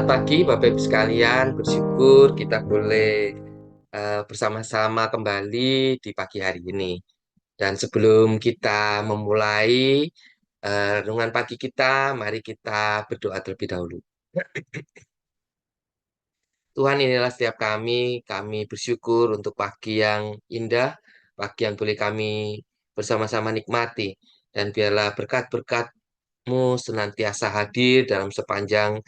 Selamat pagi Bapak Ibu sekalian, bersyukur kita boleh bersama-sama kembali di pagi hari ini. Dan sebelum kita memulai renungan pagi kita, mari kita berdoa terlebih dahulu. Tuhan, inilah setiap kami bersyukur untuk pagi yang indah, pagi yang boleh kami bersama-sama nikmati. Dan biarlah berkat-berkat-Mu senantiasa hadir dalam sepanjang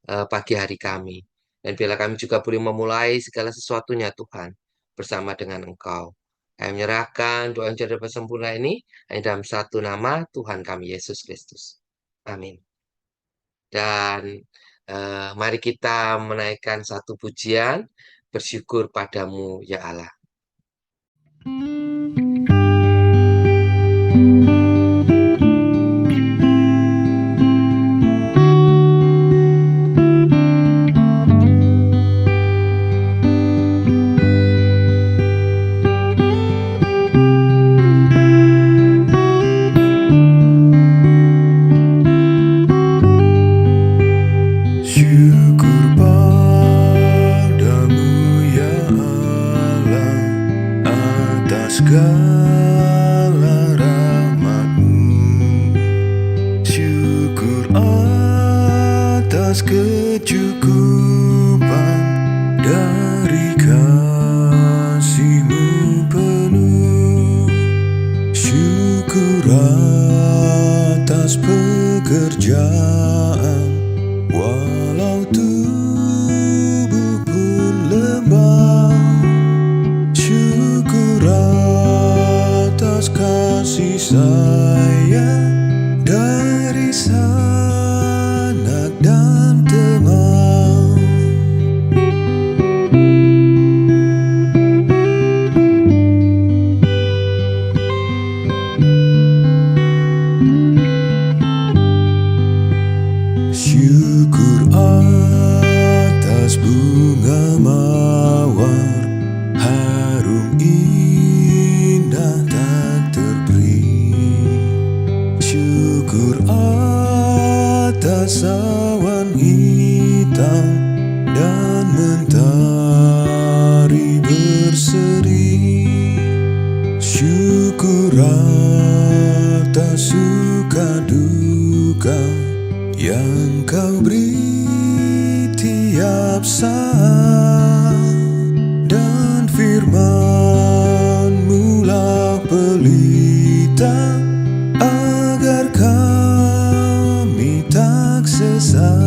pagi hari kami. Dan biarlah kami juga boleh memulai segala sesuatunya Tuhan, bersama dengan Engkau. Kami menyerahkan doa yang jatuh sempurna ini hanya dalam satu nama Tuhan kami, Yesus Kristus. Amin. Dan mari kita menaikkan satu pujian, bersyukur padamu ya Allah. Syukur padamu ya Allah atas segala rahmat-Mu. Syukur atas kecukupan dari kasih-Mu penuh. Syukur atas pekerjaan walau tubuh pun lemah. Syukur atas kasih sayang dari sanak dan teman. Syukur atas bunga mawar harum indah tak terberi. Syukur atas awan hitam dan mentari berseri. Syukur atas suka duka yang Kau beri tiap saat, dan firman-Mu lah pelita agar kami tak sesat.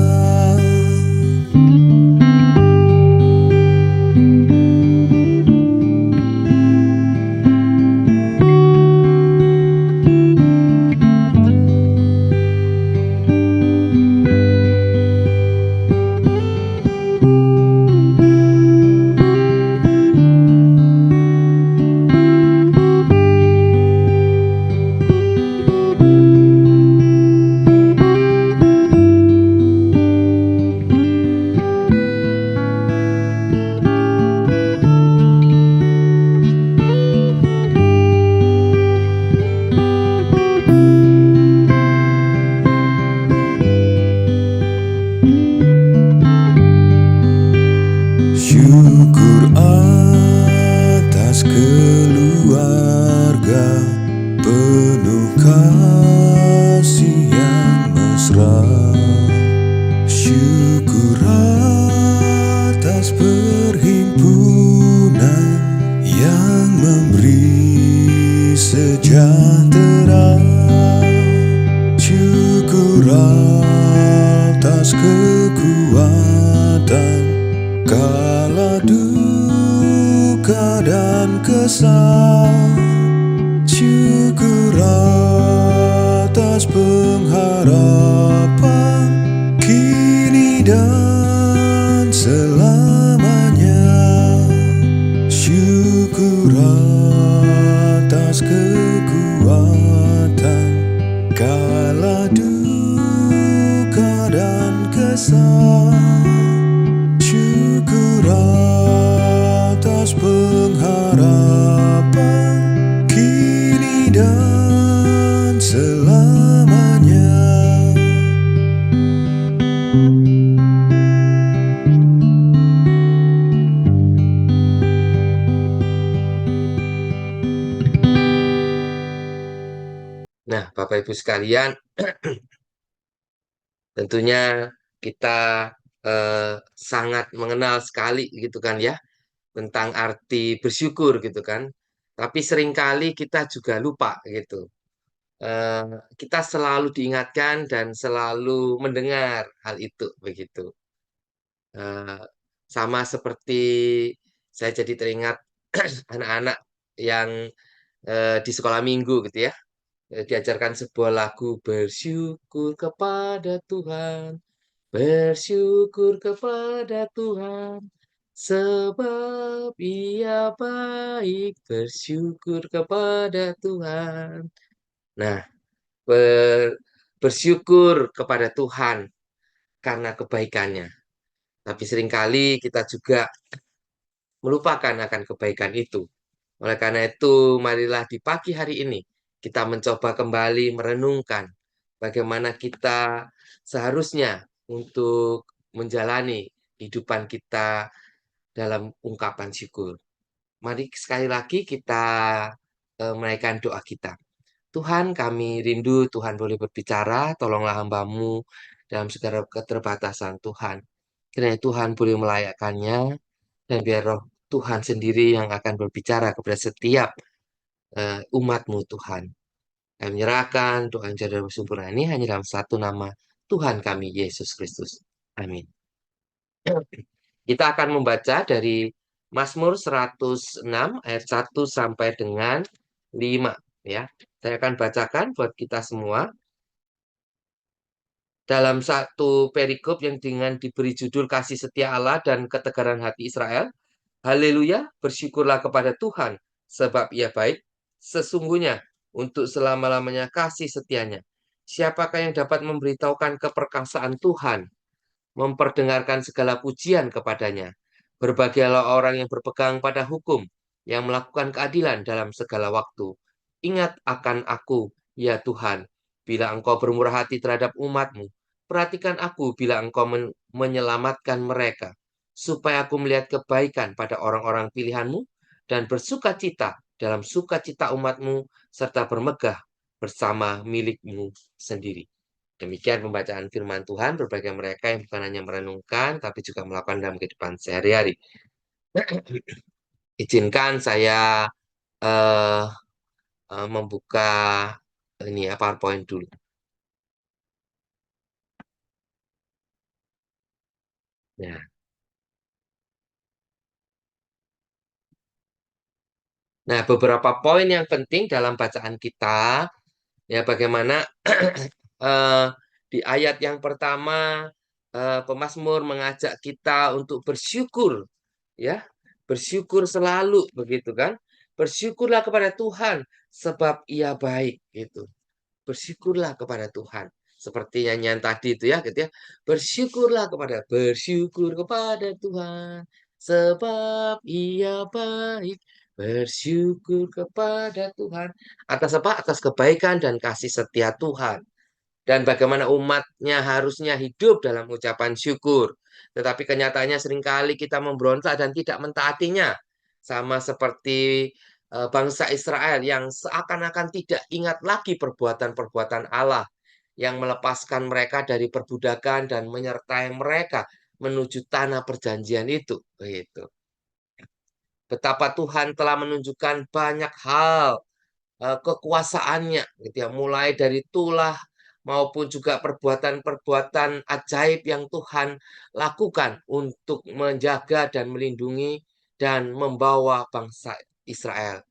Syukur atas keluarga penuh kasih yang mesra. Syukur atas perhimpunan yang memberi sejahtera. Syukur atas kekuatan kala duka dan kesal. Syukur atas pengharapan kini dan selamanya. Syukur atas kekuatan kala duka dan kesal. Syukur atas pengharapan kini dan selamanya. Nah, Bapak Ibu sekalian, tentunya kita sangat mengenal sekali gitu kan ya tentang arti bersyukur gitu kan. Tapi seringkali kita juga lupa gitu. Eh, kita selalu diingatkan dan selalu mendengar hal itu begitu. Eh, Sama seperti saya jadi teringat anak-anak yang di sekolah minggu gitu ya. Diajarkan sebuah lagu bersyukur kepada Tuhan, bersyukur kepada Tuhan, sebab Ia baik, bersyukur kepada Tuhan. Nah, bersyukur kepada Tuhan karena kebaikannya. Tapi seringkali kita juga melupakan akan kebaikan itu. Oleh karena itu, marilah di pagi hari ini kita mencoba kembali merenungkan bagaimana kita seharusnya untuk menjalani kehidupan kita dalam ungkapan syukur. Mari sekali lagi kita menaikkan doa kita. Tuhan, kami rindu Tuhan boleh berbicara, tolonglah hambamu dalam segala keterbatasan Tuhan. Kiranya Tuhan boleh melayakkannya, dan biar roh Tuhan sendiri yang akan berbicara kepada setiap umatmu Tuhan. Kami menyerahkan doa yang jauh dari sempurna ini hanya dalam satu nama, Tuhan kami, Yesus Kristus. Amin. Kita akan membaca dari Mazmur 106 ayat 1 sampai dengan 5 ya. Saya akan bacakan buat kita semua dalam satu perikop yang dengan diberi judul Kasih Setia Allah dan Ketegaran Hati Israel. Haleluya, bersyukurlah kepada Tuhan sebab Ia baik. Sesungguhnya untuk selama-lamanya kasih setianya. Siapakah yang dapat memberitahukan keperkasaan Tuhan, memperdengarkan segala pujian kepadanya? Berbahagialah orang yang berpegang pada hukum, yang melakukan keadilan dalam segala waktu. Ingat akan aku, ya Tuhan, bila Engkau bermurah hati terhadap umat-Mu. Perhatikan aku bila Engkau menyelamatkan mereka, supaya aku melihat kebaikan pada orang-orang pilihan-Mu dan bersuka cita dalam sukacita umat-Mu, serta bermegah bersama milik-Mu sendiri. Demikian pembacaan firman Tuhan berbagai mereka yang bukan hanya merenungkan, tapi juga melakukan dalam kehidupan sehari-hari. Izinkan saya eh, membuka ini ya PowerPoint dulu. Nah, nah, beberapa poin yang penting dalam bacaan kita ya bagaimana eh, di ayat yang pertama pemazmur mengajak kita untuk bersyukur ya, bersyukur selalu begitu kan? Bersyukurlah kepada Tuhan sebab Ia baik gitu. Bersyukurlah kepada Tuhan. Seperti nyanyian tadi itu ya, gitu ya. Bersyukur kepada Tuhan sebab Ia baik. Bersyukur kepada Tuhan atas apa? Atas kebaikan dan kasih setia Tuhan. Dan bagaimana umatnya harusnya hidup dalam ucapan syukur. Tetapi kenyataannya seringkali kita memberontak dan tidak mentaatinya. Sama seperti bangsa Israel yang seakan-akan tidak ingat lagi perbuatan-perbuatan Allah yang melepaskan mereka dari perbudakan dan menyertai mereka menuju tanah perjanjian itu. Begitu. Betapa Tuhan telah menunjukkan banyak hal kekuasaannya gitu ya, mulai dari tulah maupun juga perbuatan-perbuatan ajaib yang Tuhan lakukan untuk menjaga dan melindungi dan membawa bangsa Israel.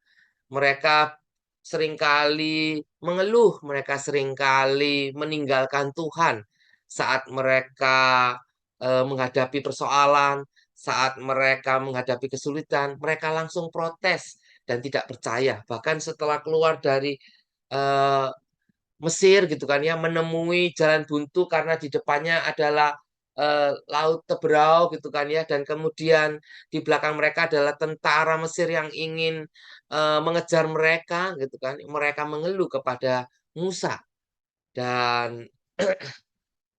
Mereka seringkali mengeluh, mereka seringkali meninggalkan Tuhan saat mereka menghadapi persoalan, saat mereka menghadapi kesulitan, mereka langsung protes dan tidak percaya. Bahkan setelah keluar dari eh, Mesir gitu kan ya, menemui jalan buntu karena di depannya adalah laut Teberau gitu kan ya, dan kemudian di belakang mereka adalah tentara Mesir yang ingin mengejar mereka gitu kan. Mereka mengeluh kepada Musa dan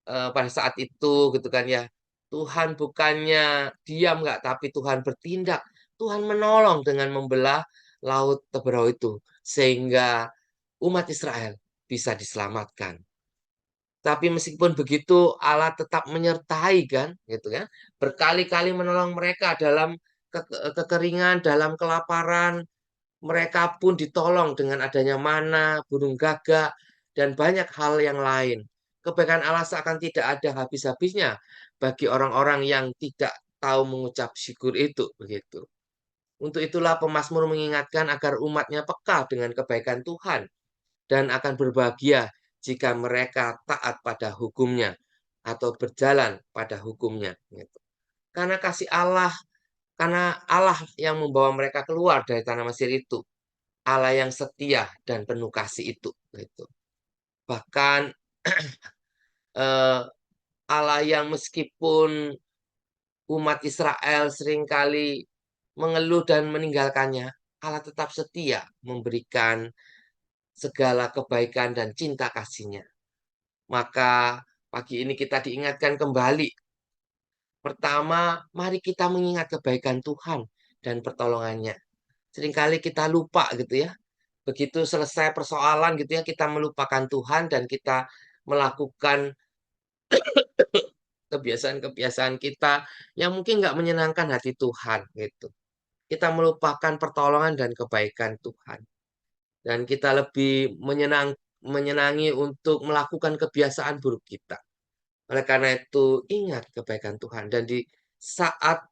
pada saat itu gitu kan ya, Tuhan bukannya diam nggak, tapi Tuhan bertindak. Tuhan menolong dengan membelah laut Teberau itu sehingga umat Israel bisa diselamatkan. Tapi meskipun begitu Allah tetap menyertai kan, gitu kan. Berkali-kali menolong mereka dalam kekeringan, dalam kelaparan. Mereka pun ditolong dengan adanya mana, burung gagak, dan banyak hal yang lain. Kebaikan Allah seakan tidak ada habis-habisnya bagi orang-orang yang tidak tahu mengucap syukur itu, begitu. Untuk itulah pemazmur mengingatkan agar umatnya peka dengan kebaikan Tuhan dan akan berbahagia jika mereka taat pada hukumnya atau berjalan pada hukumnya. Gitu. Karena kasih Allah, karena Allah yang membawa mereka keluar dari tanah Mesir itu, Allah yang setia dan penuh kasih itu. Gitu. Bahkan eh, Allah yang meskipun umat Israel seringkali mengeluh dan meninggalkannya, Allah tetap setia memberikan segala kebaikan dan cinta kasihnya. Maka pagi ini kita diingatkan kembali. Pertama, mari kita mengingat kebaikan Tuhan dan pertolongannya. Seringkali kita lupa gitu ya. Begitu selesai persoalan gitu ya, kita melupakan Tuhan dan kita melakukan kebiasaan-kebiasaan kita yang mungkin nggak menyenangkan hati Tuhan gitu. Kita melupakan pertolongan dan kebaikan Tuhan. Dan kita lebih menyenangi untuk melakukan kebiasaan buruk kita. Oleh karena itu, ingat kebaikan Tuhan. Dan di saat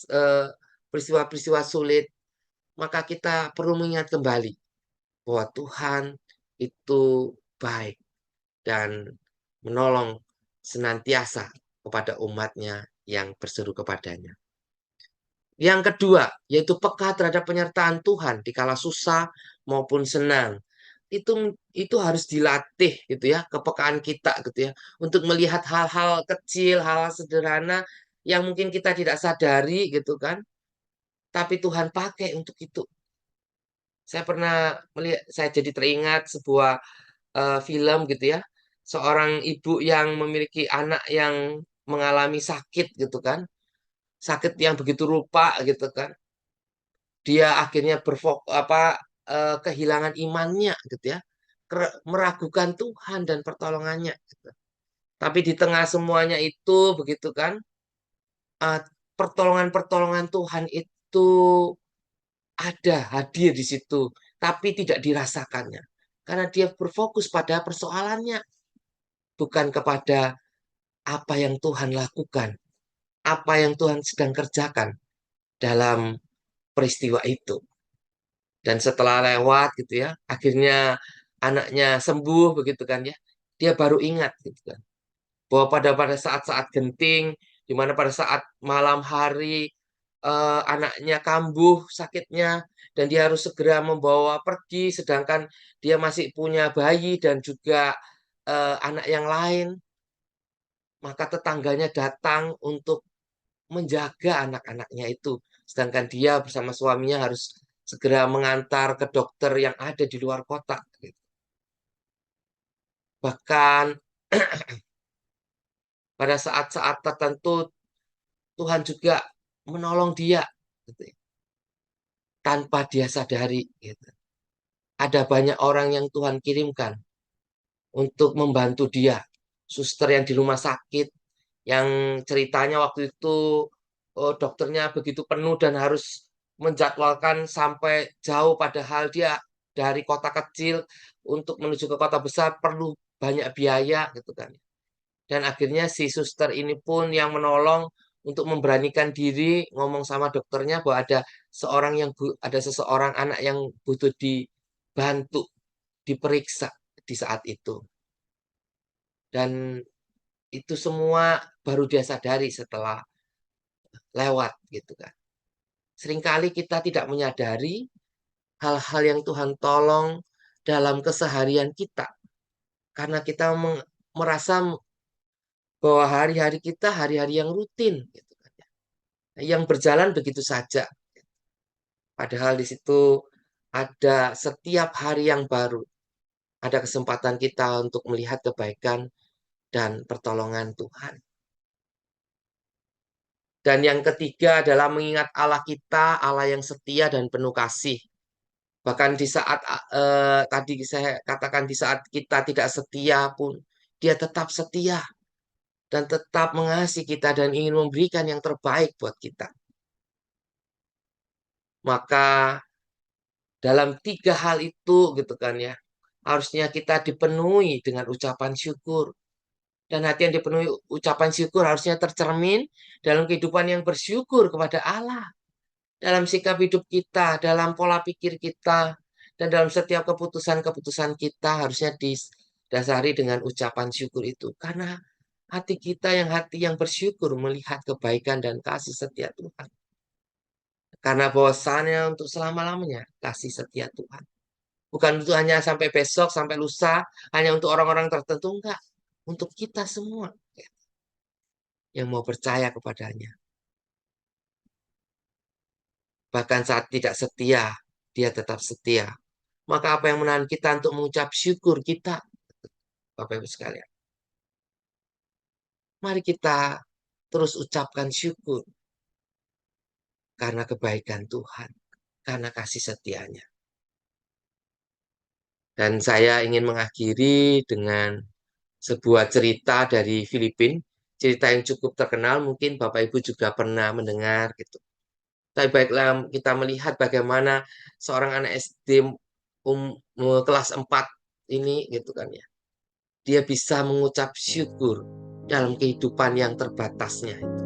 eh, peristiwa-peristiwa sulit, maka kita perlu mengingat kembali bahwa Tuhan itu baik dan menolong senantiasa kepada umatnya yang berseru kepadanya. Yang kedua, yaitu peka terhadap penyertaan Tuhan di kala susah maupun senang. Itu harus dilatih gitu ya, kepekaan kita gitu ya, untuk melihat hal-hal kecil, hal-hal sederhana yang mungkin kita tidak sadari gitu kan, tapi Tuhan pakai untuk itu. Saya pernah melihat, saya jadi teringat sebuah film gitu ya, seorang ibu yang memiliki anak yang mengalami sakit gitu kan, sakit yang begitu rupa gitu kan. Dia akhirnya kehilangan imannya gitu ya, meragukan Tuhan dan pertolongannya gitu. Tapi di tengah semuanya itu begitu kan, eh, pertolongan-pertolongan Tuhan itu ada hadir di situ, tapi tidak dirasakannya karena dia berfokus pada persoalannya, bukan kepada apa yang Tuhan lakukan, apa yang Tuhan sedang kerjakan dalam peristiwa itu. Dan setelah lewat gitu ya, akhirnya anaknya sembuh begitu kan ya. Dia baru ingat gitu kan. Bahwa pada saat-saat genting, di mana pada saat malam hari anaknya kambuh sakitnya dan dia harus segera membawa pergi sedangkan dia masih punya bayi dan juga anak yang lain, maka tetangganya datang untuk menjaga anak-anaknya itu. Sedangkan dia bersama suaminya harus segera mengantar ke dokter yang ada di luar kota. Gitu. Bahkan pada saat-saat tertentu Tuhan juga menolong dia gitu ya, tanpa dia sadari. Gitu. Ada banyak orang yang Tuhan kirimkan untuk membantu dia. Suster yang di rumah sakit, yang ceritanya waktu itu dokternya begitu penuh dan harus menjadwalkan sampai jauh padahal dia dari kota kecil untuk menuju ke kota besar perlu banyak biaya gitu kan. Dan akhirnya si suster ini pun yang menolong untuk memberanikan diri ngomong sama dokternya bahwa ada seseorang anak yang butuh dibantu, diperiksa di saat itu. Dan itu semua baru dia sadari setelah lewat gitu kan. Seringkali kita tidak menyadari hal-hal yang Tuhan tolong dalam keseharian kita. Karena kita merasa bahwa hari-hari kita hari-hari yang rutin. Gitu kan, ya. Yang berjalan begitu saja. Padahal di situ ada setiap hari yang baru. Ada kesempatan kita untuk melihat kebaikan dan pertolongan Tuhan. Dan yang ketiga adalah mengingat Allah kita, Allah yang setia dan penuh kasih. Bahkan di saat tadi saya katakan di saat kita tidak setia pun, dia tetap setia dan tetap mengasihi kita dan ingin memberikan yang terbaik buat kita. Maka dalam tiga hal itu gitu kan ya, harusnya kita dipenuhi dengan ucapan syukur. Dan hati yang dipenuhi ucapan syukur harusnya tercermin dalam kehidupan yang bersyukur kepada Allah. Dalam sikap hidup kita, dalam pola pikir kita, dan dalam setiap keputusan-keputusan kita harusnya didasari dengan ucapan syukur itu. Karena hati yang bersyukur melihat kebaikan dan kasih setia Tuhan. Karena bahwasannya untuk selama-lamanya kasih setia Tuhan. Bukan untuk hanya sampai besok, sampai lusa, hanya untuk orang-orang tertentu, enggak. Untuk kita semua yang mau percaya kepadanya. Bahkan saat tidak setia, dia tetap setia. Maka apa yang menahan kita untuk mengucap syukur kita, Bapak Ibu sekalian? Mari kita terus ucapkan syukur karena kebaikan Tuhan, karena kasih setianya. Dan saya ingin mengakhiri dengan sebuah cerita dari Filipina, cerita yang cukup terkenal, mungkin Bapak Ibu juga pernah mendengar gitu. Tapi baiklah kita melihat bagaimana seorang anak SD kelas 4 ini gitu kan ya. Dia bisa mengucap syukur dalam kehidupan yang terbatasnya itu.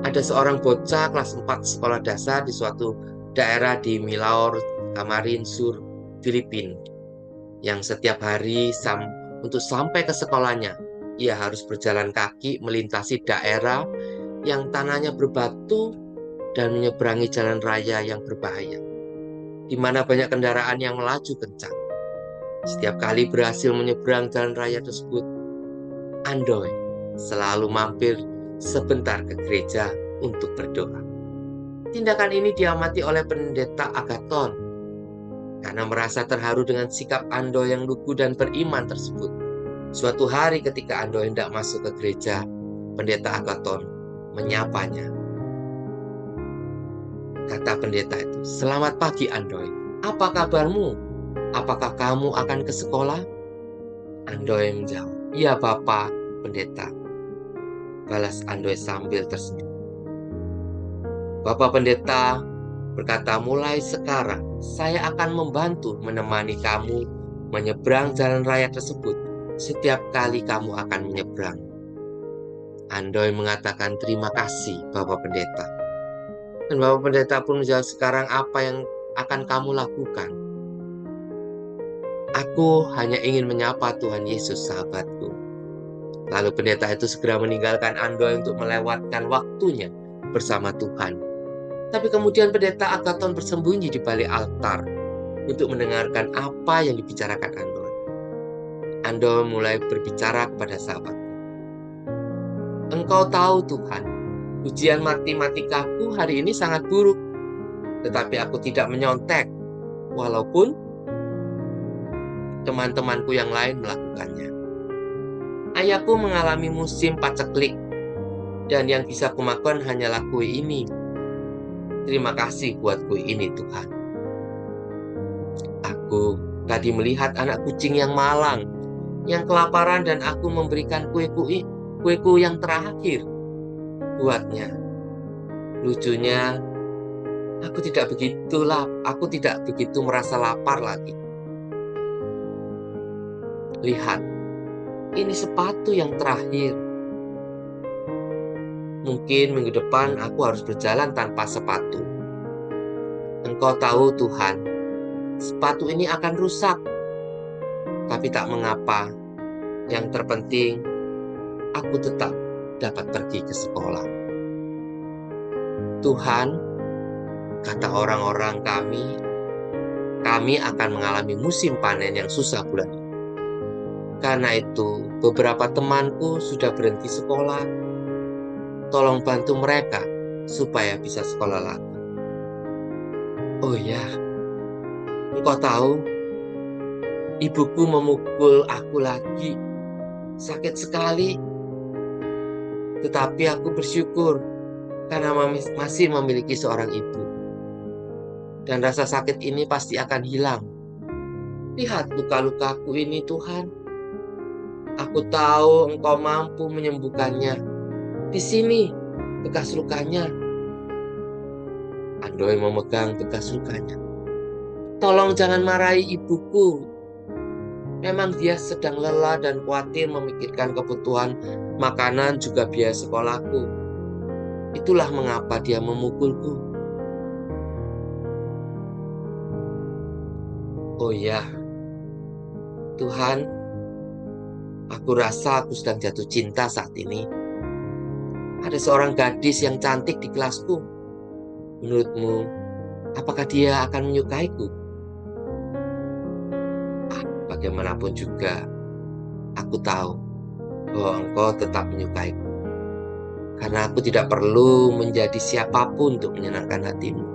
Ada seorang bocah kelas 4 sekolah dasar di suatu daerah di Milaor, Camarines Sur, Filipina, yang setiap hari untuk sampai ke sekolahnya, ia harus berjalan kaki melintasi daerah yang tanahnya berbatu dan menyeberangi jalan raya yang berbahaya, di mana banyak kendaraan yang melaju kencang. Setiap kali berhasil menyeberang jalan raya tersebut, Andoy selalu mampir sebentar ke gereja untuk berdoa. Tindakan ini diamati oleh pendeta Agaton karena merasa terharu dengan sikap Andoy yang lugu dan beriman tersebut. Suatu hari ketika Andoy hendak masuk ke gereja, pendeta Agaton menyapanya. Kata pendeta itu, "Selamat pagi Andoy, apa kabarmu? Apakah kamu akan ke sekolah?" Andoy menjawab, "Iya Bapak Pendeta," balas Andoy sambil tersenyum. Bapak Pendeta berkata, "Mulai sekarang saya akan membantu menemani kamu menyeberang jalan raya tersebut setiap kali kamu akan menyeberang." Andoy mengatakan, "Terima kasih Bapak Pendeta." Dan Bapak Pendeta pun menjawab, "Sekarang apa yang akan kamu lakukan?" "Aku hanya ingin menyapa Tuhan Yesus sahabatku." Lalu pendeta itu segera meninggalkan Andoy untuk melewatkan waktunya bersama Tuhan. Tapi kemudian pendeta Agaton bersembunyi di balik altar untuk mendengarkan apa yang dibicarakan Andoy. Andoy mulai berbicara kepada sahabatnya. "Engkau tahu Tuhan, ujian matematikaku hari ini sangat buruk. Tetapi aku tidak menyontek, walaupun teman-temanku yang lain melakukannya. Ayahku mengalami musim paceklik, dan yang bisa kumakan hanyalah kue ini. Terima kasih buat kue ini Tuhan. Aku tadi melihat anak kucing yang malang, yang kelaparan dan aku memberikan kueku yang terakhir buatnya. Lucunya, aku tidak begitu merasa lapar lagi. Lihat, ini sepatu yang terakhir. Mungkin minggu depan aku harus berjalan tanpa sepatu. Engkau tahu Tuhan, sepatu ini akan rusak. Tapi tak mengapa, yang terpenting aku tetap dapat pergi ke sekolah. Tuhan, kata orang-orang kami akan mengalami musim panen yang susah bulan ini. Karena itu, beberapa temanku sudah berhenti sekolah. Tolong bantu mereka supaya bisa sekolah lagi. Oh ya, engkau tahu, ibuku memukul aku lagi. Sakit sekali. Tetapi aku bersyukur karena masih memiliki seorang ibu. Dan rasa sakit ini pasti akan hilang. Lihat luka-lukaku ini Tuhan. Aku tahu Engkau mampu menyembuhkannya. Di sini bekas lukanya. Andoi memegang bekas lukanya. Tolong jangan marahi ibuku. Memang dia sedang lelah dan khawatir memikirkan kebutuhan makanan juga biaya sekolahku. Itulah mengapa dia memukulku. Oh ya, Tuhan, aku rasa aku sedang jatuh cinta saat ini. Ada seorang gadis yang cantik di kelasku. Menurutmu, apakah dia akan menyukaiku? Bagaimanapun juga, aku tahu bahwa engkau tetap menyukaiku. Karena aku tidak perlu menjadi siapapun untuk menyenangkan hatimu.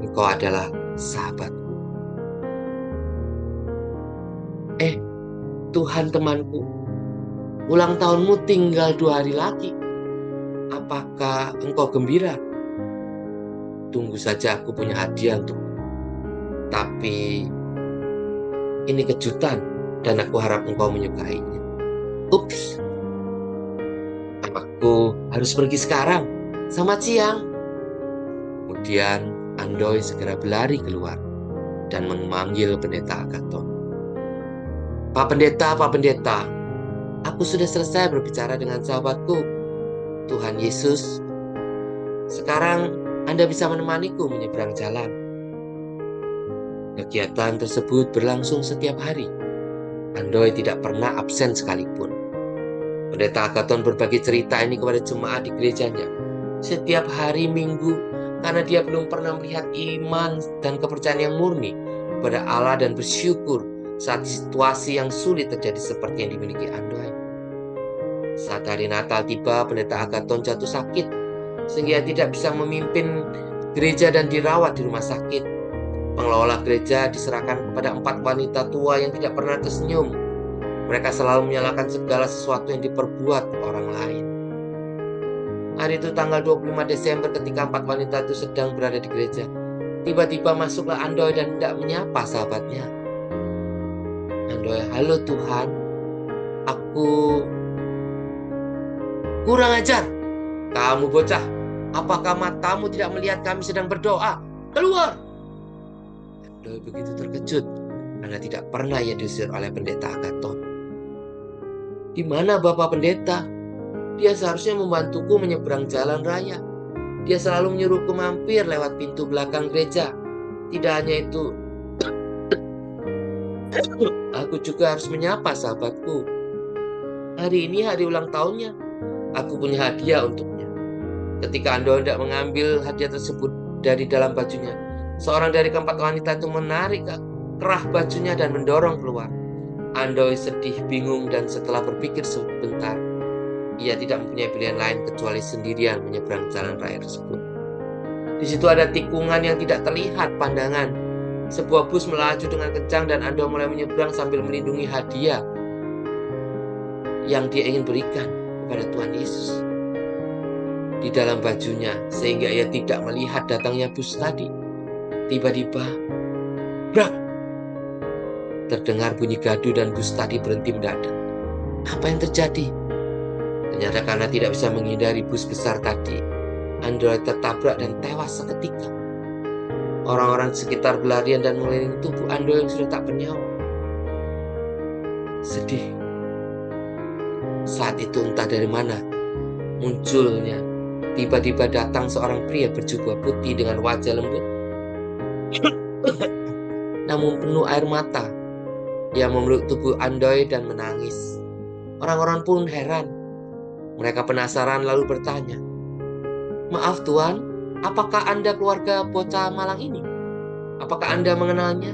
Engkau adalah sahabatku. Tuhan temanku, ulang tahunmu tinggal 2 hari lagi. Apakah engkau gembira? Tunggu saja, aku punya hadiah untukmu. Tapi ini kejutan dan aku harap engkau menyukainya. Ups, aku harus pergi sekarang. Selamat siang. Kemudian Andoi segera berlari keluar dan memanggil pendeta Agaton. Pak Pendeta, aku sudah selesai berbicara dengan sahabatku, Tuhan Yesus. Sekarang Anda bisa menemaniku menyeberang jalan. Kegiatan tersebut berlangsung setiap hari. Andoi tidak pernah absen sekalipun. Pendeta Agaton berbagi cerita ini kepada jemaat di gerejanya setiap hari Minggu karena dia belum pernah melihat iman dan kepercayaan yang murni kepada Allah dan bersyukur saat situasi yang sulit terjadi seperti yang dimiliki Andoi. Saat hari Natal tiba, Pendeta Agaton jatuh sakit sehingga tidak bisa memimpin gereja dan dirawat di rumah sakit. Pengelola gereja diserahkan kepada 4 wanita tua yang tidak pernah tersenyum. Mereka selalu menyalahkan segala sesuatu yang diperbuat orang lain. Hari itu tanggal 25 Desember ketika 4 wanita itu sedang berada di gereja. Tiba-tiba masuklah Andoi dan tidak menyapa sahabatnya. Andoi, halo Tuhan, aku kurang ajar. Kamu bocah, apakah matamu tidak melihat kami sedang berdoa? Keluar! Andoi begitu terkejut karena tidak pernah ia diusir oleh Pendeta Agaton. Di mana Bapak Pendeta? Dia seharusnya membantuku menyeberang jalan raya. Dia selalu menyuruhku mampir lewat pintu belakang gereja. Tidak hanya itu, aku juga harus menyapa sahabatku. Hari ini hari ulang tahunnya. Aku punya hadiah untuknya. Ketika Andoi hendak mengambil hadiah tersebut dari dalam bajunya, seorang dari keempat wanita itu menarik kerah bajunya dan mendorong keluar. Andoi sedih, bingung, dan setelah berpikir sebentar, ia tidak mempunyai pilihan lain kecuali sendirian menyeberang jalan raya tersebut. Di situ ada tikungan yang tidak terlihat pandangan. Sebuah bus melaju dengan kencang dan Andoi mulai menyeberang sambil melindungi hadiah yang dia ingin berikan kepada Tuhan Yesus di dalam bajunya sehingga ia tidak melihat datangnya bus tadi. Tiba-tiba, brak! Terdengar bunyi gaduh dan bus tadi berhenti mendadak. Apa yang terjadi? Ternyata karena tidak bisa menghindari bus besar tadi, Andoi tertabrak dan tewas seketika. Orang-orang sekitar berlarian dan mengelilingi tubuh Andoi yang sudah tak bernyawa. Sedih. Saat itu entah dari mana munculnya tiba-tiba datang seorang pria berjubah putih dengan wajah lembut namun penuh air mata. Ia memeluk tubuh Andoi dan menangis. Orang-orang pun heran. Mereka penasaran lalu bertanya, "Maaf Tuan, apakah Anda keluarga bocah malang ini? Apakah Anda mengenalnya?"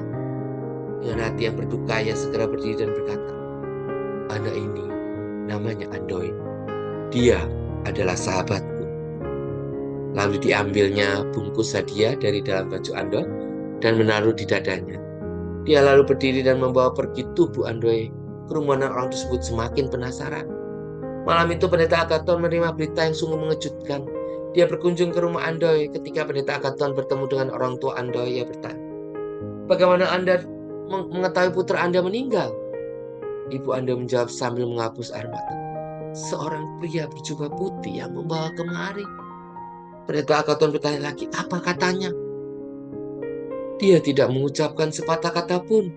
Dengan hati yang berduka ia segera berdiri dan berkata, "Anak ini namanya Andoi. Dia adalah sahabatku." Lalu diambilnya bungkus hadiah dari dalam baju Andoi dan menaruh di dadanya. Dia lalu berdiri dan membawa pergi tubuh Andoi. Kerumunan orang tersebut semakin penasaran. Malam itu Pendeta Agaton menerima berita yang sungguh mengejutkan. Dia berkunjung ke rumah Andoy. Ketika Pendeta Agaton bertemu dengan orang tua Andoy, ia bertanya, "Bagaimana Anda mengetahui putra Anda meninggal?" Ibu Andoy menjawab sambil menghapus air mata, "Seorang pria berjubah putih yang membawa kemari." Pendeta Agaton bertanya lagi, "Apa katanya?" Dia tidak mengucapkan sepatah kata pun.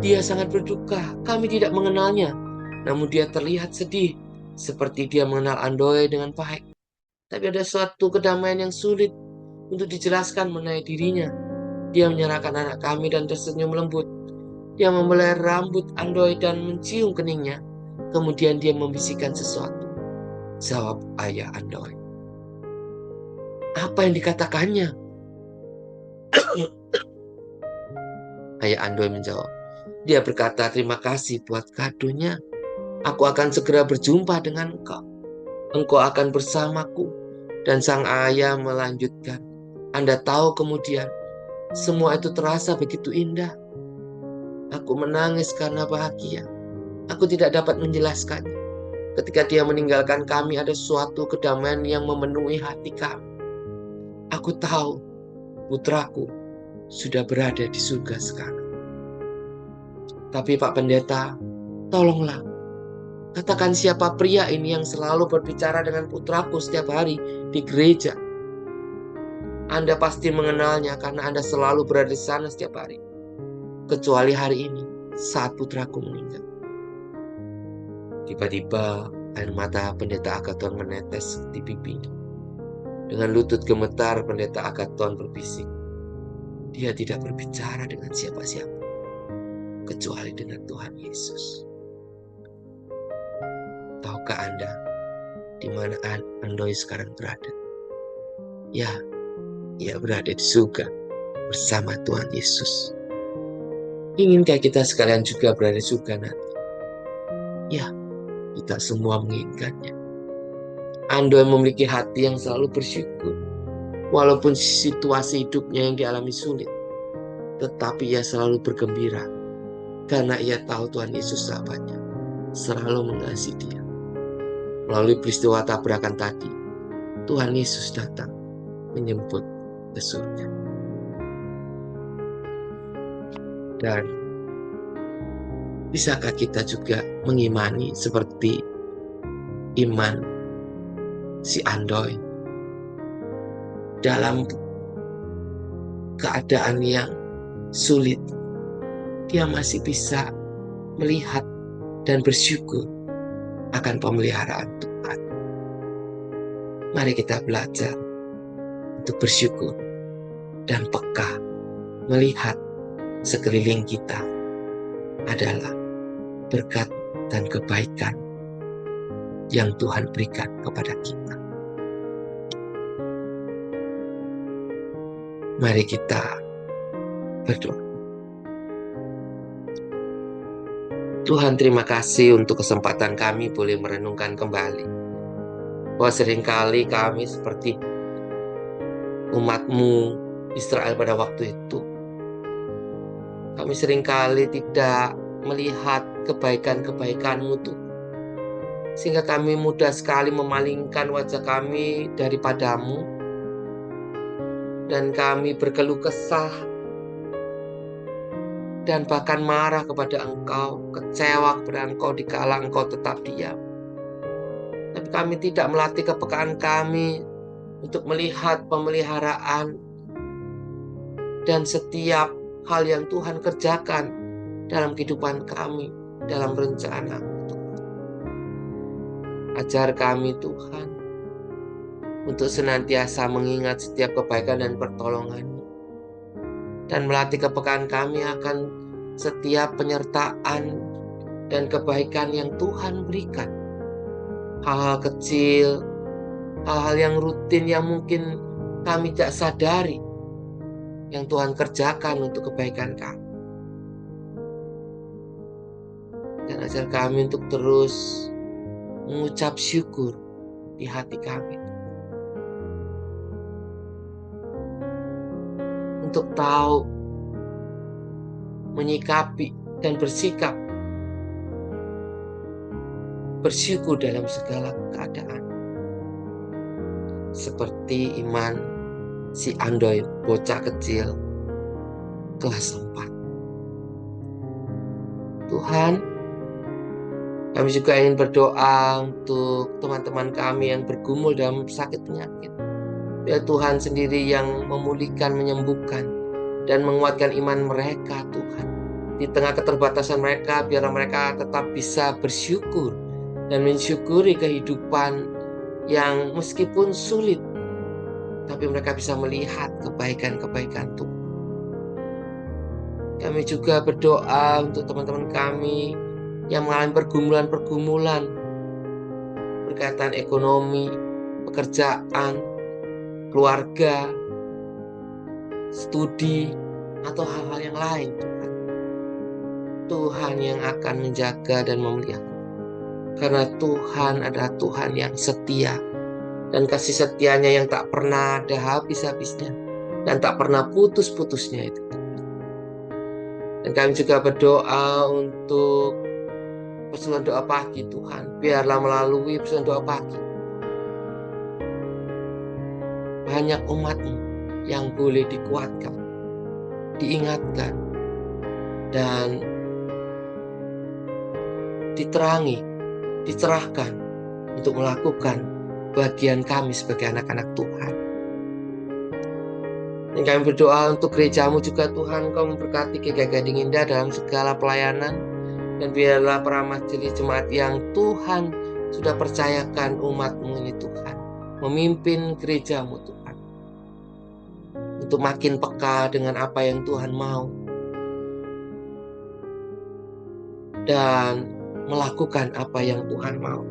Dia sangat berduka. Kami tidak mengenalnya. Namun dia terlihat sedih, seperti dia mengenal Andoy dengan baik. Tapi ada suatu kedamaian yang sulit untuk dijelaskan mengenai dirinya. Dia menyerahkan anak kami dan tersenyum lembut. Dia membelai rambut Andoy dan mencium keningnya. Kemudian dia membisikkan sesuatu. Jawab ayah Andoy. "Apa yang dikatakannya?" Ayah Andoy menjawab. Dia berkata, "Terima kasih buat kadonya. Aku akan segera berjumpa dengan engkau. Engkau akan bersamaku." Dan sang ayah melanjutkan, "Anda tahu kemudian, semua itu terasa begitu indah. Aku menangis karena bahagia. Aku tidak dapat menjelaskannya. Ketika dia meninggalkan kami, ada suatu kedamaian yang memenuhi hati kami. Aku tahu putraku sudah berada di surga sekarang. Tapi Pak Pendeta, tolonglah, katakan siapa pria ini yang selalu berbicara dengan putraku setiap hari di gereja. Anda pasti mengenalnya karena Anda selalu berada di sana setiap hari. Kecuali hari ini, saat putraku meninggal." Tiba-tiba air mata Pendeta Agaton menetes di pipinya. Dengan lutut gemetar, Pendeta Agaton berbisik, "Dia tidak berbicara dengan siapa-siapa, kecuali dengan Tuhan Yesus." Tahukah Anda di mana Andoy sekarang berada? Ya, ia berada di surga bersama Tuhan Yesus. Inginkah kita sekalian juga berada di surga nanti? Ya, kita semua menginginkannya. Andoy memiliki hati yang selalu bersyukur. Walaupun situasi hidupnya yang dialami sulit, tetapi ia selalu bergembira karena ia tahu Tuhan Yesus sahabatnya selalu mengasihi dia. Melalui peristiwa tabrakan tadi, Tuhan Yesus datang menjemput ke surga. Dan bisakah kita juga mengimani seperti iman si Andoy dalam keadaan yang sulit, dia masih bisa melihat dan bersyukur akan pemeliharaan Tuhan. Mari kita belajar untuk bersyukur dan peka melihat sekeliling kita adalah berkat dan kebaikan yang Tuhan berikan kepada kita. Mari kita berdoa. Tuhan, terima kasih untuk kesempatan kami boleh merenungkan kembali bahwa seringkali kami seperti umat-Mu Israel pada waktu itu, kami seringkali tidak melihat kebaikan-kebaikan-Mu Tuhan, sehingga kami mudah sekali memalingkan wajah kami daripada-Mu, dan kami berkeluh kesah dan bahkan marah kepada Engkau, kecewa kepada Engkau dikala Engkau tetap diam. Tapi kami tidak melatih kepekaan kami untuk melihat pemeliharaan dan setiap hal yang Tuhan kerjakan dalam kehidupan kami, dalam rencana. Ajar kami Tuhan untuk senantiasa mengingat setiap kebaikan dan pertolongan-Mu, dan melatih kepekaan kami akan setiap penyertaan dan kebaikan yang Tuhan berikan. Hal-hal kecil, hal-hal yang rutin yang mungkin kami tidak sadari, yang Tuhan kerjakan untuk kebaikan kami. Dan ajar kami untuk terus mengucap syukur di hati kami, untuk tahu menyikapi dan bersikap bersyukur dalam segala keadaan. Seperti iman si Andoy, bocah kecil kelas 4. Tuhan, kami juga ingin berdoa untuk teman-teman kami yang bergumul dalam sakit penyakit. Biar Tuhan sendiri yang memulihkan, menyembuhkan, dan menguatkan iman mereka, Tuhan. Di tengah keterbatasan mereka, biarlah mereka tetap bisa bersyukur dan mensyukuri kehidupan yang meskipun sulit, tapi mereka bisa melihat kebaikan-kebaikan Tuhan. Kami juga berdoa untuk teman-teman kami yang mengalami pergumulan-pergumulan berkaitan ekonomi, pekerjaan, keluarga, studi, atau hal-hal yang lain, Tuhan. Tuhan yang akan menjaga dan memelihara. Karena Tuhan adalah Tuhan yang setia, dan kasih setianya yang tak pernah ada habis-habisnya, dan tak pernah putus-putusnya itu. Dan kami juga berdoa untuk persekutuan doa pagi, Tuhan. Biarlah melalui persekutuan doa pagi, banyak umat-Mu yang boleh dikuatkan, diingatkan, dan diterangi, dicerahkan untuk melakukan bagian kami sebagai anak-anak Tuhan. Dan kami berdoa untuk gereja-Mu juga, Tuhan. Kau memberkati GKI Gading Indah dalam segala pelayanan, dan biarlah para majelis jemaat yang Tuhan sudah percayakan umat-Mu ini, Tuhan, memimpin gereja-Mu, Tuhan, untuk makin peka dengan apa yang Tuhan mau dan melakukan apa yang Tuhan mau.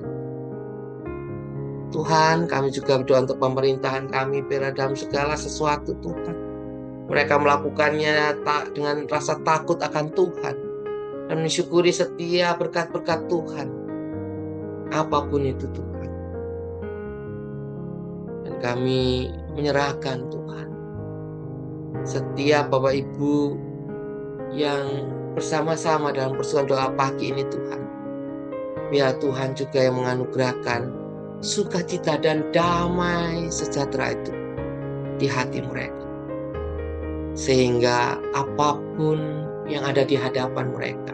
Tuhan, kami juga berdoa untuk pemerintahan kami, biarlah dalam segala sesuatu, Tuhan, mereka melakukannya dengan rasa takut akan Tuhan dan mensyukuri setiap berkat-berkat Tuhan, apapun itu, Tuhan. Dan kami menyerahkan, Tuhan, setiap Bapak Ibu yang bersama-sama dalam persekutuan doa pagi ini, Tuhan. Biar Tuhan juga yang menganugerahkan sukacita dan damai sejahtera itu di hati mereka, sehingga apapun yang ada di hadapan mereka,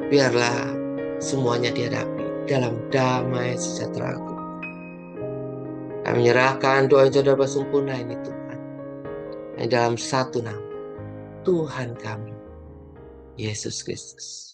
biarlah semuanya dihadapi dalam damai sejahtera itu. Kami menyerahkan doa yang saudara sempurna ini, Tuhan, yang dalam satu nama, Tuhan kami, Yesus Kristus.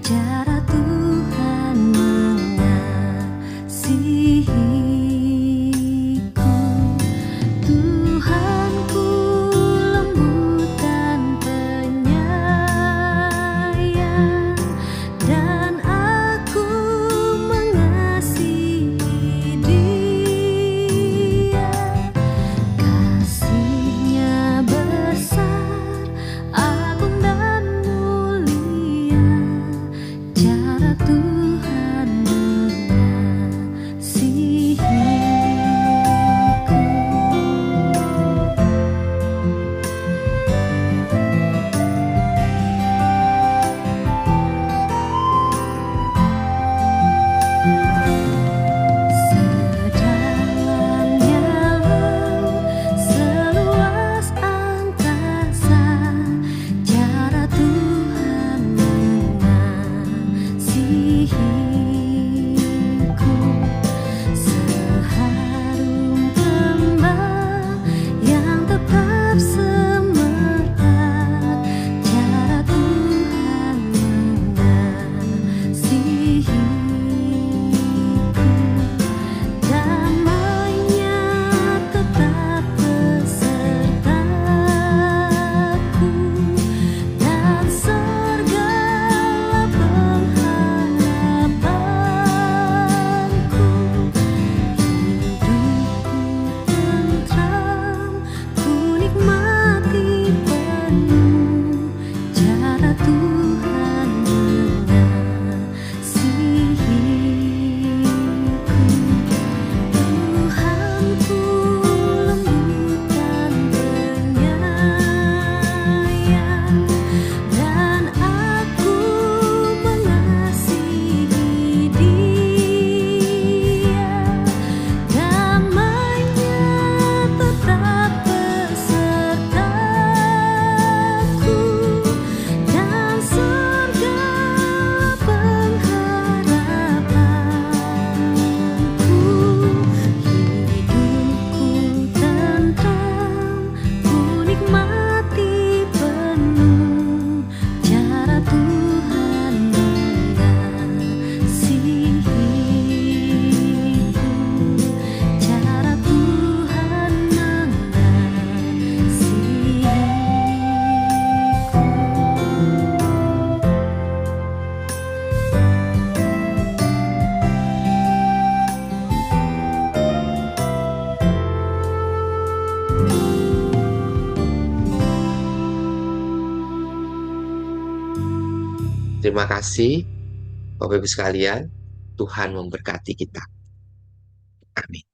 Cara Tuhan mengasihi Terima kasih, Bapak Ibu sekalian. Tuhan memberkati kita. Amin.